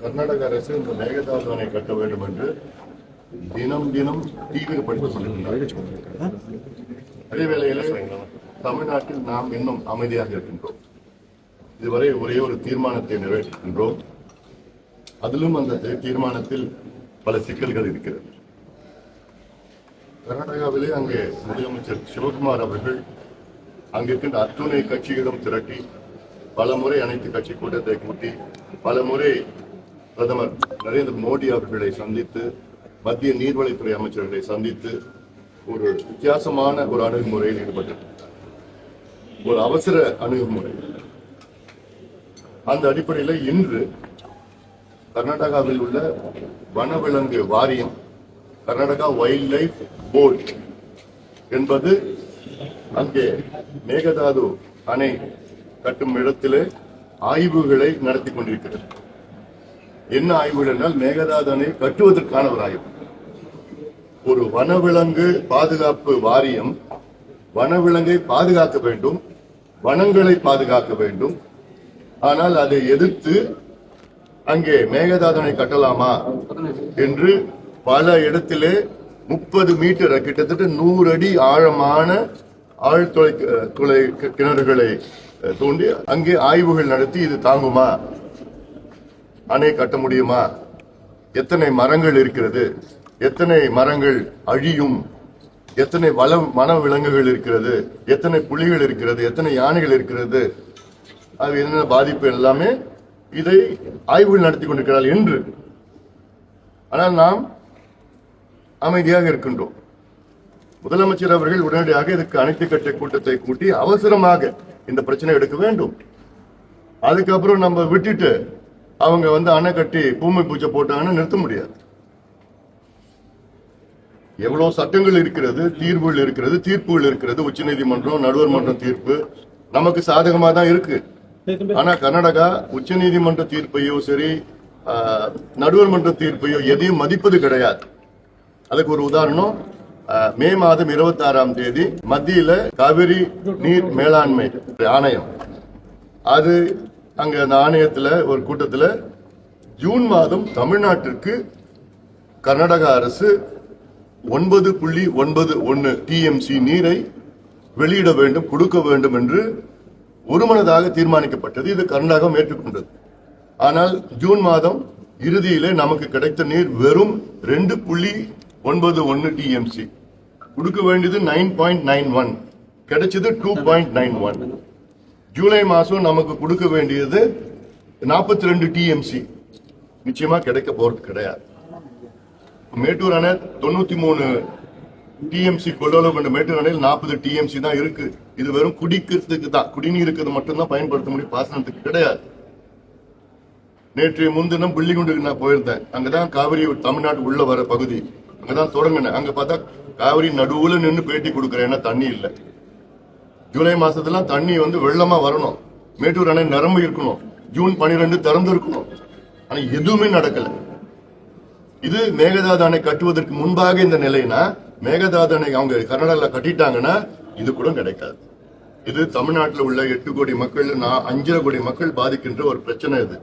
கர்நாடக அரசு இந்த மேகதாது அணை கட்ட வேண்டும் என்று தினம் தினம் தீவிரப்படுத்திக் கொண்டிருக்கிறார். அதே வேளையிலே தமிழ்நாட்டில் நாம் இன்னும் அமைதியாக இருக்கின்றோம். இதுவரை ஒரே ஒரு தீர்மானத்தை நிறைவேற்றுகின்றோம். அதிலும் அந்த தீர்மானத்தில் பல சிக்கல்கள் இருக்கிறது. கர்நாடகாவிலே அங்கே முதலமைச்சர் சிவகுமார் அவர்கள் அங்கிருக்கின்ற அத்துணை கட்சிகளும் திரட்டி பல முறை அனைத்து கட்சி கூட்டத்தை கூட்டி பல முறை பிரதமர் நரேந்திர மோடி அவர்களை சந்தித்து மத்திய நீர்வளத்துறை அமைச்சர்களை சந்தித்து ஒரு வித்தியாசமான ஒரு அணுகுமுறையில் ஈடுபட்டார். ஒரு அவசர அணுகுமுறை. அந்த அடிப்படையில் இன்று கர்நாடகாவில் உள்ள வனவிலங்கு வாரியம், கர்நாடகா வைல்ட் லைஃப் போர்டு என்பது அங்கே மேகதாது அணை கட்டும் இடத்திலே ஆய்வுகளை நடத்தி கொண்டிருக்கிறது. என்ன ஆய்வுகள் என்றால் மேகதாது அணை கட்டுவதற்கான ஒரு ஆய்வு. ஒரு வனவிலங்கு பாதுகாப்பு வாரியம் வனவிலங்கை பாதுகாக்க வேண்டும், வனங்களை பாதுகாக்க வேண்டும். ஆனால் அதை எதிர்த்து அங்கே மேகதாது அணை கட்டலாமா என்று பல இடத்திலே 30 மீட்டர் கிட்டத்தட்ட 100 அடி ஆழமான ஆழ்துளை கிணறுகளை தோண்டி அங்கே ஆய்வுகள் நடத்தி இது தாங்குமா, அணை கட்ட முடியுமா, எத்தனை மரங்கள் இருக்கிறது, எத்தனை மரங்கள் அழியும், எத்தனை வன விலங்குகள் இருக்கிறது, எத்தனை புலிகள் இருக்கிறது, எத்தனை யானைகள் இருக்கிறது, அது என்ன பாதிப்பு எல்லாமே இதை ஆய்வுகள் நடத்தி கொண்டிருக்கிறார்கள் என்று. ஆனால் நாம் அமைதியாக இருக்கின்றோம். முதலமைச்சர் அவர்கள் உடனடியாக இதுக்கு அனைத்து கட்சி கூட்டத்தை கூட்டி அவசரமாக இந்த பிரச்சனை எடுக்க வேண்டும். அதுக்கப்புறம் நம்ம விட்டுட்டு அவங்க அணை கட்டி பூமி பூஜை போட்டாங்கன்னு நிறுத்த முடியாது. எவ்வளவு சட்டங்கள் இருக்கிறது, தீர்வுகள் இருக்கிறது, தீர்ப்புகள் இருக்கிறது. உச்சநீதிமன்றம், நடுவர் மன்றம் தீர்ப்பு நமக்கு சாதகமா தான் இருக்கு. ஆனா கர்நாடகா உச்சநீதிமன்ற தீர்ப்பையோ சரி நடுவர் மன்ற தீர்ப்பையோ எதையும் மதிப்பது கிடையாது. அதுக்கு ஒரு உதாரணம், மே மாதம் 26ஆம் தேதி மத்தியில காவிரி நீர் மேலாண்மை ஆணையம், அது அங்க அந்த ஆணையத்துல ஒரு கூட்டத்தில் ஜூன் மாதம் தமிழ்நாட்டிற்கு கர்நாடக அரசு 9.91 டிஎம்சி நீரை வெளியிட வேண்டும், கொடுக்க வேண்டும் என்று ஒருமனதாக தீர்மானிக்கப்பட்டது. இது கர்நாடகம் ஏற்றுக்கொண்டது. ஆனால் ஜூன் மாதம் இறுதியிலே நமக்கு கிடைத்த நீர் வெறும் 2.91 டிஎம்சி. கொடுக்க வேண்டியது 9.91, கிடைச்சது 2.91. ஜூலை மாசம் நமக்கு கொடுக்க வேண்டியது 42 டிஎம்சி. நிச்சயமா கிடைக்க போறது கிடையாது. மேட்டூர் அணை 93 டிஎம்சி கொள்ளளவு கொண்ட மேட்டூர் அணையில் 40 டிஎம்சி தான் இருக்கு. இது வெறும் குடிக்கிறதுக்கு தான், குடிநீருக்கு மட்டும்தான் பயன்படுத்த முடியும், பாசனத்துக்கு கிடையாது. நேற்று முன்தினம் புள்ளிகுண்டுக்கு நான் போயிருந்தேன். அங்கதான் காவிரி தமிழ்நாட்டு உள்ள வர பகுதி, அங்கதான் தொடங்கினேன். அங்க பார்த்தா காவிரி நடுவுல நின்று பேட்டி கொடுக்கறேன், ஏன்னா தண்ணி இல்லை. ஜூலை மாசத்துல தண்ணி வெள்ளமா வரணும், மேட்டூர் அணை நிரம்பி இருக்கணும், ஜூன் 12 திறந்து இருக்கணும். ஆனா எதுவுமே நடக்கல. இது மேகதாது அணை கட்டுவதற்கு முன்பாக இந்த நிலைனா, மேகதாது அணை அவங்க கர்நாடகாவில் கட்டிட்டாங்கன்னா இது கூட கிடைக்காது. இது தமிழ்நாட்டில் உள்ள 8 கோடி மக்கள், 5.5 கோடி மக்கள் பாதிக்கின்ற ஒரு பிரச்சனை இது.